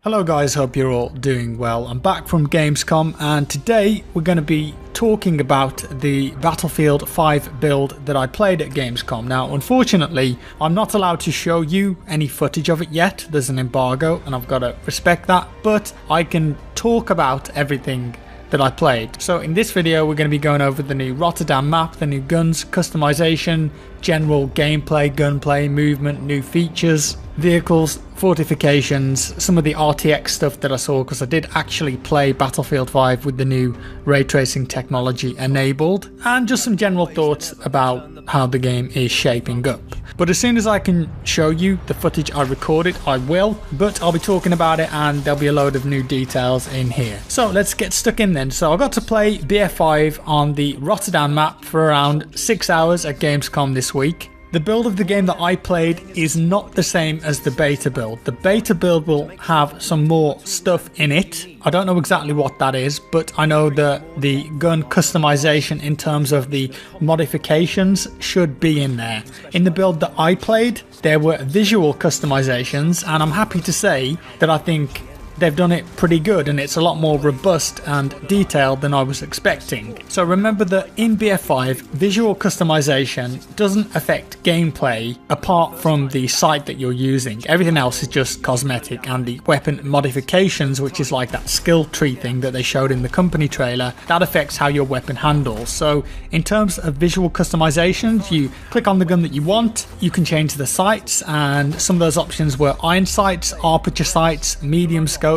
Hello guys, hope you're all doing well. I'm back from Gamescom and today we're going to be talking about the Battlefield 5 build that I played at Gamescom. Now unfortunately I'm not allowed to show you any footage of it yet, there's an embargo and I've got to respect that, but I can talk about everything that I played. So in this video we're going to be going over the new Rotterdam map, the new guns, customization, general gameplay, gunplay, movement, new features, vehicles, fortifications, some of the RTX stuff that I saw because I did actually play Battlefield 5 with the new ray tracing technology enabled, and just some general thoughts about how the game is shaping up. But as soon as I can show you the footage I recorded, I will, but I'll be talking about it and there'll be a load of new details in here. So let's get stuck in then. So I got to play BF5 on the Rotterdam map for around 6 hours at Gamescom this week. The build of the game that I played is not the same as the beta build. The beta build will have some more stuff in it. I don't know exactly what that is, but I know that the gun customization in terms of the modifications should be in there. In the build that I played, there were visual customizations, and I'm happy to say that I think they've done it pretty good and it's a lot more robust and detailed than I was expecting. So remember that in BF5, visual customization doesn't affect gameplay apart from the sight that you're using. Everything else is just cosmetic, and the weapon modifications, which is like that skill tree thing that they showed in the company trailer, that affects how your weapon handles. So in terms of visual customizations, you click on the gun that you want, you can change the sights, and some of those options were iron sights, aperture sights, medium scopes,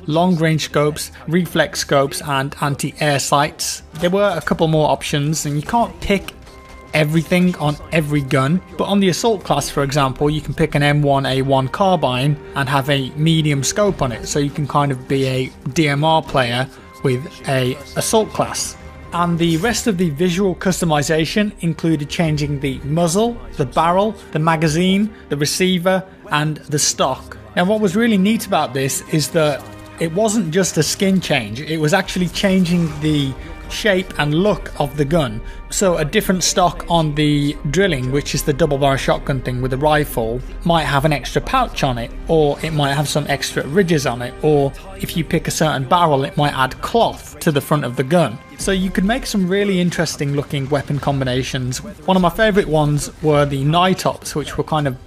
long range scopes, reflex scopes and anti-air sights. There were a couple more options, and you can't pick everything on every gun, but on the assault class for example you can pick an M1A1 carbine and have a medium scope on it, so you can kind of be a DMR player with a assault class. And the rest of the visual customization included changing the muzzle, the barrel, the magazine, the receiver and the stock. Now what was really neat about this is that it wasn't just a skin change, it was actually changing the shape and look of the gun. So a different stock on the drilling, which is the double barrel shotgun thing with a rifle, might have an extra pouch on it, or it might have some extra ridges on it, or if you pick a certain barrel it might add cloth to the front of the gun. So you could make some really interesting looking weapon combinations. One of my favourite ones were the Nightops, which were kind of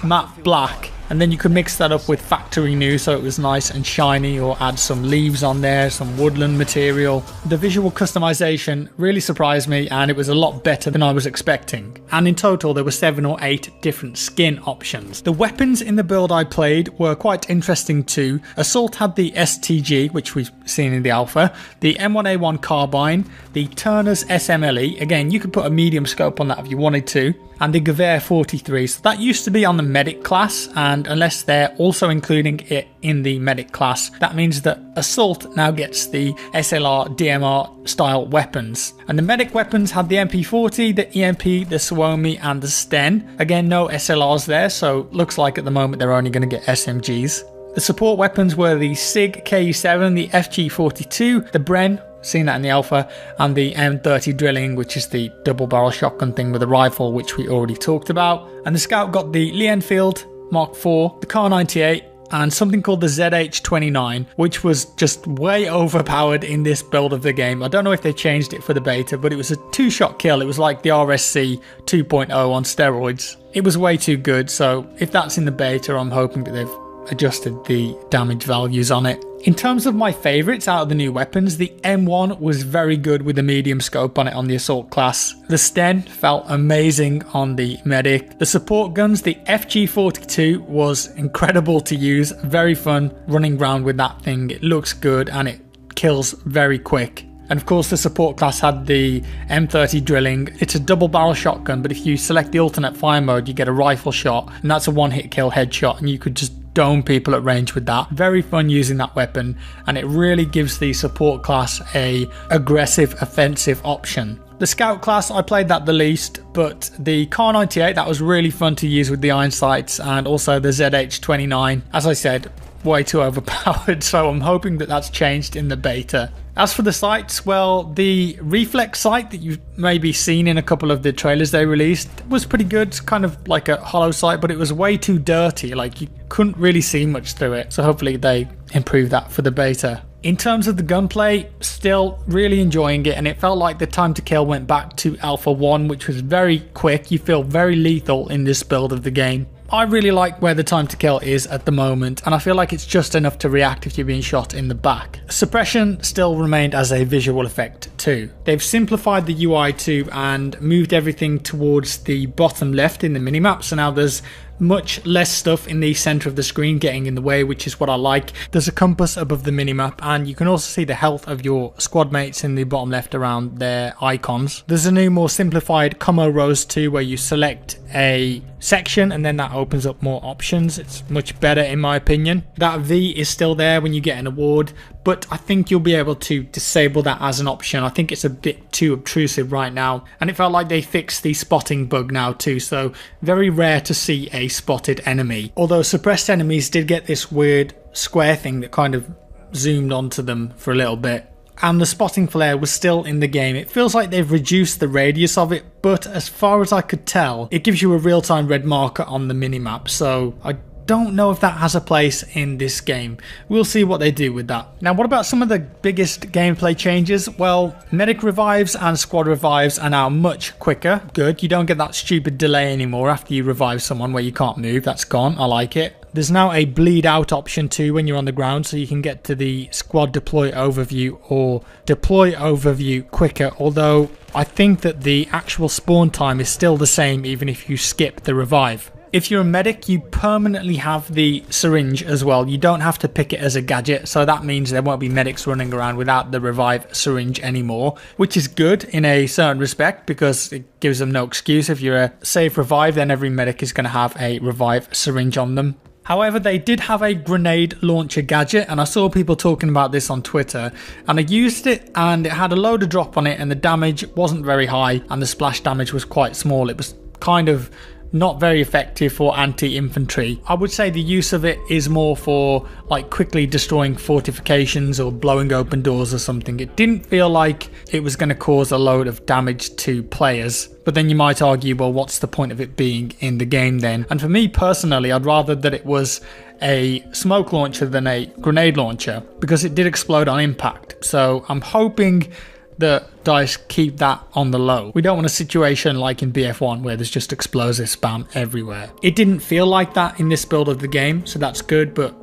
matte black, and then you could mix that up with factory new so it was nice and shiny, or add some leaves on there, some woodland material. The visual customization really surprised me and it was a lot better than I was expecting. And in total there were 7 or 8 different skin options. The weapons in the build I played were quite interesting too. Assault had the STG, which we've seen in the alpha, the M1A1 carbine, the Turner's SMLE, again you could put a medium scope on that if you wanted to, and the Gewehr 43. So that used to be on the medic class, and unless they're also including it in the medic class, that means that Assault now gets the SLR DMR style weapons. And the medic weapons had the MP40, the EMP, the Suomi and the Sten. Again, no SLRs there, so looks like at the moment they're only going to get SMGs. The support weapons were the SIG KE7, the FG42, the Bren, seen that in the alpha, and the M30 drilling, which is the double barrel shotgun thing with a rifle, which we already talked about. And the Scout got the Lee Enfield Mark IV, the Kar 98 and something called the ZH29, which was just way overpowered in this build of the game. I don't know if they changed it for the beta, but it was a 2-shot kill. It was like the RSC 2.0 on steroids. It was way too good, so if that's in the beta I'm hoping that they've adjusted the damage values on it. In terms of my favourites out of the new weapons, the M1 was very good with the medium scope on it on the assault class. The Sten felt amazing on the medic. The support guns, the FG42 was incredible to use, very fun running around with that thing. It looks good and it kills very quick. And of course the support class had the M30 drilling. It's a double barrel shotgun, but if you select the alternate fire mode you get a rifle shot, and that's a one-hit kill headshot, and you could just dome people at range with that. Very fun using that weapon, and it really gives the support class a aggressive offensive option. The Scout class, I played that the least, but the Kar 98, that was really fun to use with the iron sights, and also the ZH29, as I said, way too overpowered, so I'm hoping that that's changed in the beta. As for the sights, well, the reflex sight that you've maybe seen in a couple of the trailers they released was pretty good, kind of like a hollow sight, but it was way too dirty, like you couldn't really see much through it, so hopefully they improve that for the beta. In terms of the gunplay, still really enjoying it, and it felt like the time to kill went back to Alpha 1, which was very quick. You feel very lethal in this build of the game. I really like where the time to kill is at the moment, and I feel like it's just enough to react if you're being shot in the back. Suppression still remained as a visual effect too. They've simplified the UI too and moved everything towards the bottom left in the minimap, so now there's much less stuff in the center of the screen getting in the way, which is what I like. There's a compass above the minimap, and you can also see the health of your squad mates in the bottom left around their icons. There's a new, more simplified combo rows too, where you select a section and then that opens up more options. It's much better in my opinion. That V is still there when you get an award, but I think you'll be able to disable that as an option. I think it's a bit too obtrusive right now, and it felt like they fixed the spotting bug now too, so very rare to see a spotted enemy. Although suppressed enemies did get this weird square thing that kind of zoomed onto them for a little bit. And the spotting flare was still in the game. It feels like they've reduced the radius of it, but as far as I could tell, it gives you a real-time red marker on the minimap, so I don't know if that has a place in this game. We'll see what they do with that. Now, what about some of the biggest gameplay changes? Well, medic revives and squad revives are now much quicker. Good, you don't get that stupid delay anymore after you revive someone where you can't move. That's gone, I like it. There's now a bleed out option too when you're on the ground, so you can get to the squad deploy overview or deploy overview quicker, although I think that the actual spawn time is still the same even if you skip the revive. If you're a medic, you permanently have the syringe as well. You don't have to pick it as a gadget, so that means there won't be medics running around without the revive syringe anymore, which is good in a certain respect because it gives them no excuse. If you're a safe revive, then every medic is going to have a revive syringe on them. However, they did have a grenade launcher gadget, and I saw people talking about this on Twitter, and I used it and it had a load of drop on it and the damage wasn't very high and the splash damage was quite small. It was kind of not very effective for anti-infantry. I would say the use of it is more for like quickly destroying fortifications or blowing open doors or something. It didn't feel like it was going to cause a load of damage to players. But then you might argue, well, what's the point of it being in the game then? And for me personally, I'd rather that it was a smoke launcher than a grenade launcher because it did explode on impact. So I'm hoping that DICE keep that on the low. We don't want a situation like in BF1 where there's just explosive spam everywhere. It didn't feel like that in this build of the game, so that's good, but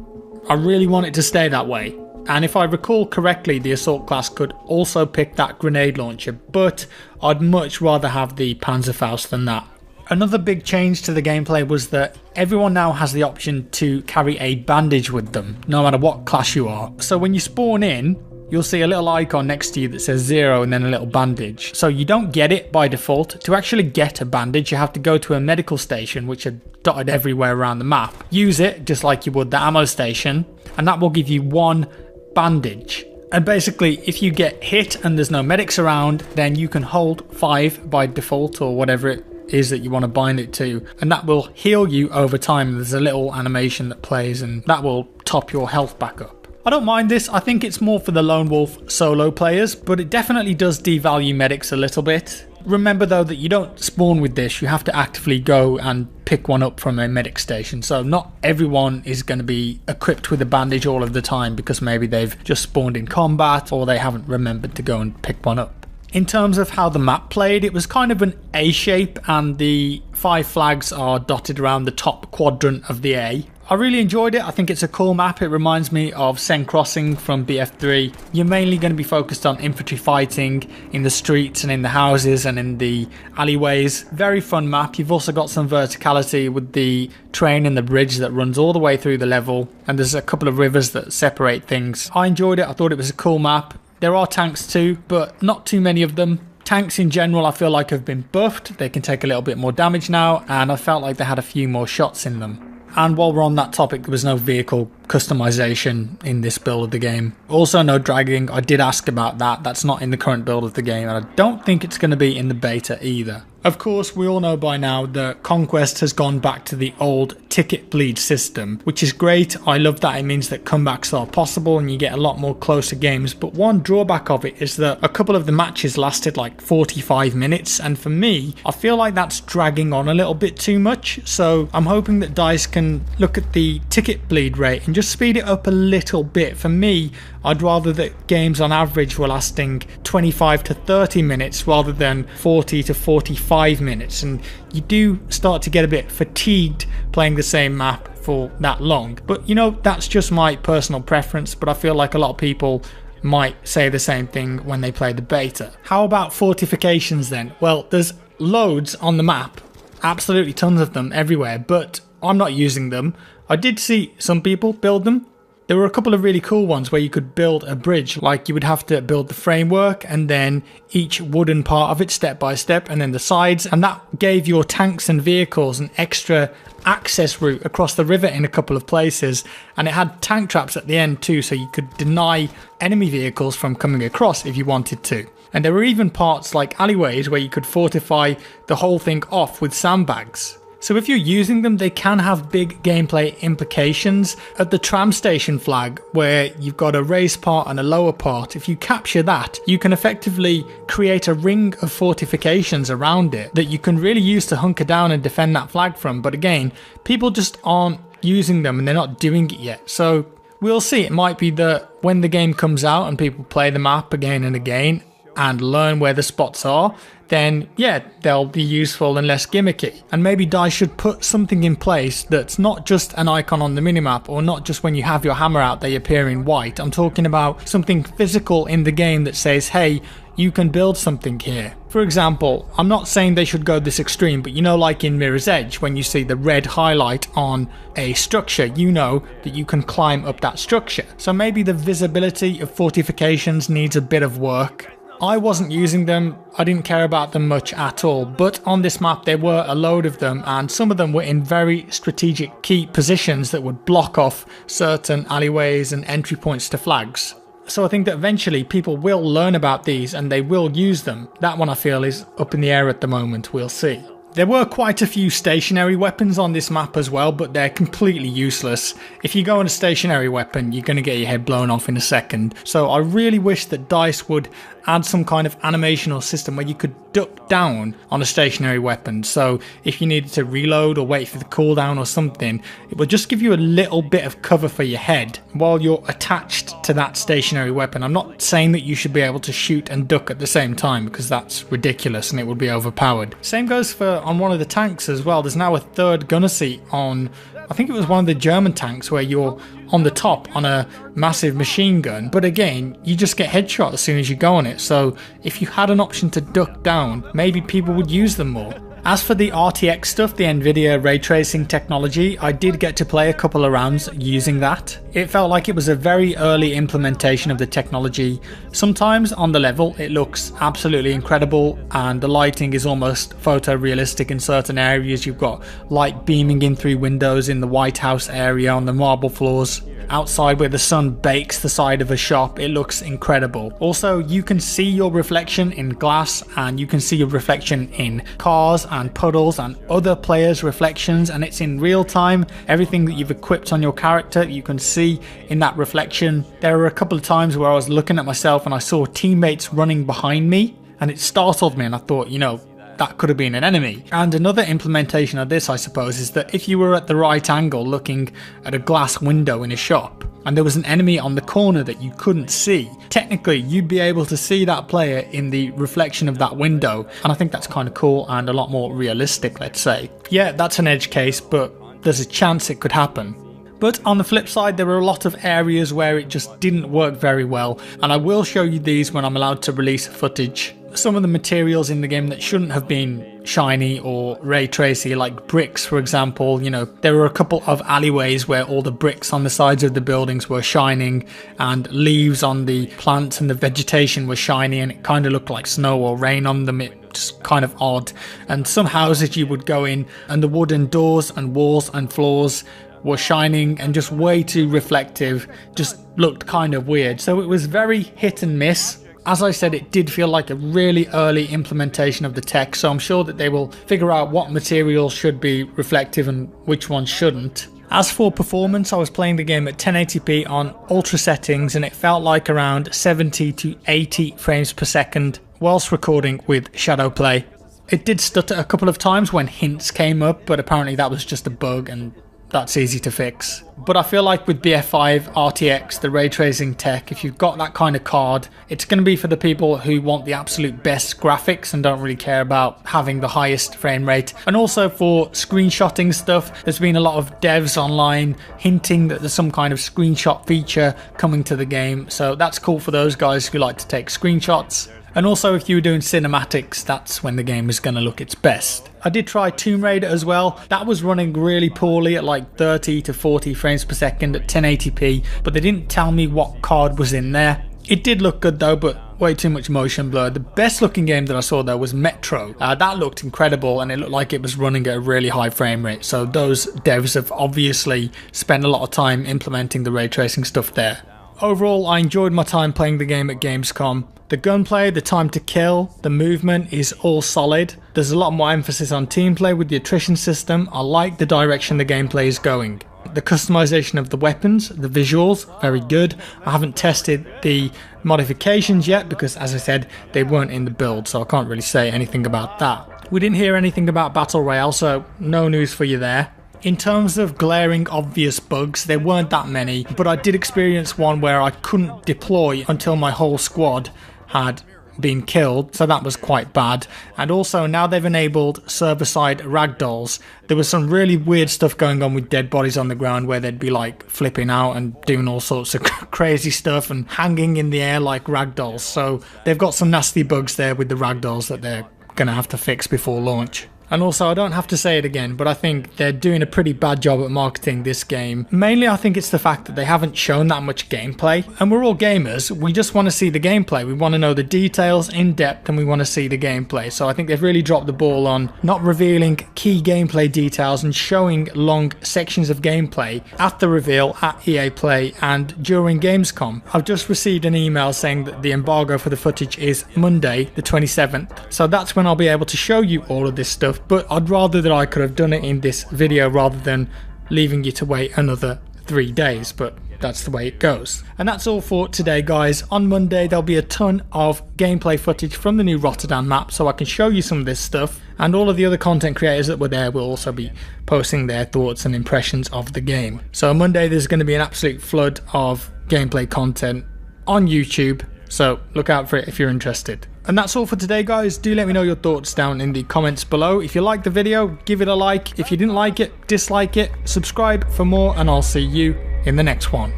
I really want it to stay that way. And if I recall correctly, the assault class could also pick that grenade launcher, but I'd much rather have the Panzerfaust than that. Another big change to the gameplay was that everyone now has the option to carry a bandage with them, no matter what class you are. So when you spawn in, you'll see a little icon next to you that says 0 and then a little bandage. So you don't get it by default. To actually get a bandage, you have to go to a medical station, which are dotted everywhere around the map. Use it just like you would the ammo station, and that will give you one bandage. And basically, if you get hit and there's no medics around, then you can hold 5 by default or whatever it is that you want to bind it to, and that will heal you over time. There's a little animation that plays and that will top your health back up. I don't mind this. I think it's more for the lone wolf solo players, but it definitely does devalue medics a little bit. Remember though that you don't spawn with this, you have to actively go and pick one up from a medic station, so not everyone is going to be equipped with a bandage all of the time because maybe they've just spawned in combat or they haven't remembered to go and pick one up. In terms of how the map played, it was kind of an A shape and the 5 flags are dotted around the top quadrant of the A. I really enjoyed it. I think it's a cool map. It reminds me of Sen Crossing from BF3. You're mainly going to be focused on infantry fighting in the streets and in the houses and in the alleyways. Very fun map. You've also got some verticality with the train and the bridge that runs all the way through the level, and there's a couple of rivers that separate things. I enjoyed it. I thought it was a cool map. There are tanks too, but not too many of them. Tanks in general I feel like have been buffed. They can take a little bit more damage now, and I felt like they had a few more shots in them. And while we're on that topic, there was no vehicle customization in this build of the game. Also no dragging. I did ask about that. That's not in the current build of the game, and I don't think it's going to be in the beta either. Of course, we all know by now that Conquest has gone back to the old ticket bleed system, which is great. I love that. It means that comebacks are possible and you get a lot more closer games. But one drawback of it is that a couple of the matches lasted like 45 minutes. And for me, I feel like that's dragging on a little bit too much. So I'm hoping that DICE can look at the ticket bleed rate and just speed it up a little bit. For me, I'd rather that games on average were lasting 25 to 30 minutes rather than 40 to 45 minutes, and you do start to get a bit fatigued playing the same map for that long. But you know, that's just my personal preference, but I feel like a lot of people might say the same thing when they play the beta. How about fortifications then? Well, there's loads on the map, absolutely tons of them everywhere, but I'm not using them. I did see some people build them. There were a couple of really cool ones where you could build a bridge, like you would have to build the framework and then each wooden part of it step by step, and then the sides, and that gave your tanks and vehicles an extra access route across the river in a couple of places, and it had tank traps at the end too, so you could deny enemy vehicles from coming across if you wanted to. And there were even parts like alleyways where you could fortify the whole thing off with sandbags. So if you're using them, they can have big gameplay implications. At the tram station flag, where you've got a race part and a lower part, if you capture that, you can effectively create a ring of fortifications around it that you can really use to hunker down and defend that flag from. But again, people just aren't using them and they're not doing it yet. So we'll see. It might be that when the game comes out and people play the map again and again and learn where the spots are, then yeah, they'll be useful and less gimmicky. And maybe DICE should put something in place that's not just an icon on the minimap, or not just when you have your hammer out they appear in white. I'm talking about something physical in the game that says, hey, you can build something here. For example, I'm not saying they should go this extreme, but you know, like in Mirror's Edge, when you see the red highlight on a structure, you know that you can climb up that structure. So maybe the visibility of fortifications needs a bit of work. I wasn't using them, I didn't care about them much at all, but on this map there were a load of them, and some of them were in very strategic key positions that would block off certain alleyways and entry points to flags. So I think that eventually people will learn about these and they will use them. That one I feel is up in the air at the moment, we'll see. There were quite a few stationary weapons on this map as well, but they're completely useless. If you go on a stationary weapon, you're going to get your head blown off in a second. So I really wish that DICE would add some kind of animation or system where you could duck down on a stationary weapon. So if you needed to reload or wait for the cooldown or something, it will just give you a little bit of cover for your head while you're attached to that stationary weapon. I'm not saying that you should be able to shoot and duck at the same time, because that's ridiculous and it would be overpowered. Same goes for on one of the tanks as well. There's now a third gunner seat on, I think it was one of the German tanks, where you're on the top on a massive machine gun, but again, you just get headshot as soon as you go on it. So if you had an option to duck down, maybe people would use them more. As for the RTX stuff, the Nvidia ray tracing technology, I did get to play a couple of rounds using that. It felt like it was a very early implementation of the technology. Sometimes on the level it looks absolutely incredible and the lighting is almost photorealistic in certain areas. You've got light beaming in through windows in the White House area on the marble floors. Outside where the sun bakes the side of a shop, it looks incredible. Also, you can see your reflection in glass and you can see your reflection in cars and puddles and other players' reflections, and it's in real time. Everything that you've equipped on your character, you can see in that reflection. There were a couple of times where I was looking at myself and I saw teammates running behind me, and it startled me, and I thought, you know, that could have been an enemy. And another implementation of this, I suppose, is that if you were at the right angle looking at a glass window in a shop and there was an enemy on the corner that you couldn't see, technically you'd be able to see that player in the reflection of that window, and I think that's kind of cool and a lot more realistic, let's say. Yeah, that's an edge case, but there's a chance it could happen. But on the flip side, there were a lot of areas where it just didn't work very well, and I will show you these when I'm allowed to release footage. Some of the materials in the game that shouldn't have been shiny or ray tracy, like bricks for example, you know, there were a couple of alleyways where all the bricks on the sides of the buildings were shining and leaves on the plants and the vegetation were shiny, and it kind of looked like snow or rain on them. It just kind of odd. And some houses you would go in and the wooden doors and walls and floors were shining and just way too reflective, just looked kind of weird. So it was very hit and miss. As I said, it did feel like a really early implementation of the tech, so I'm sure that they will figure out what materials should be reflective and which ones shouldn't. As for performance, I was playing the game at 1080p on ultra settings and it felt like around 70 to 80 frames per second whilst recording with Shadowplay. It did stutter a couple of times when hints came up, but apparently that was just a bug and that's easy to fix. But I feel like with BF5 RTX, the ray tracing tech, if you've got that kind of card, it's going to be for the people who want the absolute best graphics and don't really care about having the highest frame rate. And also for screenshotting stuff, there's been a lot of devs online hinting that there's some kind of screenshot feature coming to the game. So that's cool for those guys who like to take screenshots. And also if you were doing cinematics, that's when the game is going to look its best. I did try Tomb Raider as well. That was running really poorly at like 30 to 40 frames per second at 1080p, but they didn't tell me what card was in there. It did look good though, but way too much motion blur. The best looking game that I saw though was Metro. That looked incredible and it looked like it was running at a really high frame rate. So those devs have obviously spent a lot of time implementing the ray tracing stuff there. Overall, I enjoyed my time playing the game at Gamescom. The gunplay, the time to kill, the movement is all solid. There's a lot more emphasis on team play with the attrition system. I like the direction the gameplay is going. The customization of the weapons, the visuals, very good. I haven't tested the modifications yet because, as I said, they weren't in the build, so I can't really say anything about that. We didn't hear anything about Battle Royale, so no news for you there. In terms of glaring obvious bugs, there weren't that many, but I did experience one where I couldn't deploy until my whole squad had been killed, so that was quite bad. And also now they've enabled server-side ragdolls. There was some really weird stuff going on with dead bodies on the ground where they'd be like flipping out and doing all sorts of crazy stuff and hanging in the air like ragdolls. So they've got some nasty bugs there with the ragdolls that they're gonna have to fix before launch. And also, I don't have to say it again, but I think they're doing a pretty bad job at marketing this game. Mainly, I think it's the fact that they haven't shown that much gameplay. And we're all gamers, we just want to see the gameplay. We want to know the details in depth and we want to see the gameplay. So I think they've really dropped the ball on not revealing key gameplay details and showing long sections of gameplay at the reveal at EA Play and during Gamescom. I've just received an email saying that the embargo for the footage is Monday, the 27th. So that's when I'll be able to show you all of this stuff. But I'd rather that I could have done it in this video rather than leaving you to wait another 3 days, but that's the way it goes. And that's all for today, guys. On Monday there'll be a ton of gameplay footage from the new Rotterdam map, so I can show you some of this stuff, and all of the other content creators that were there will also be posting their thoughts and impressions of the game. So on Monday there's going to be an absolute flood of gameplay content on YouTube, so look out for it if you're interested. And that's all for today, guys. Do let me know your thoughts down in the comments below. If you liked the video, give it a like. If you didn't like it, dislike it. Subscribe for more, and I'll see you in the next one.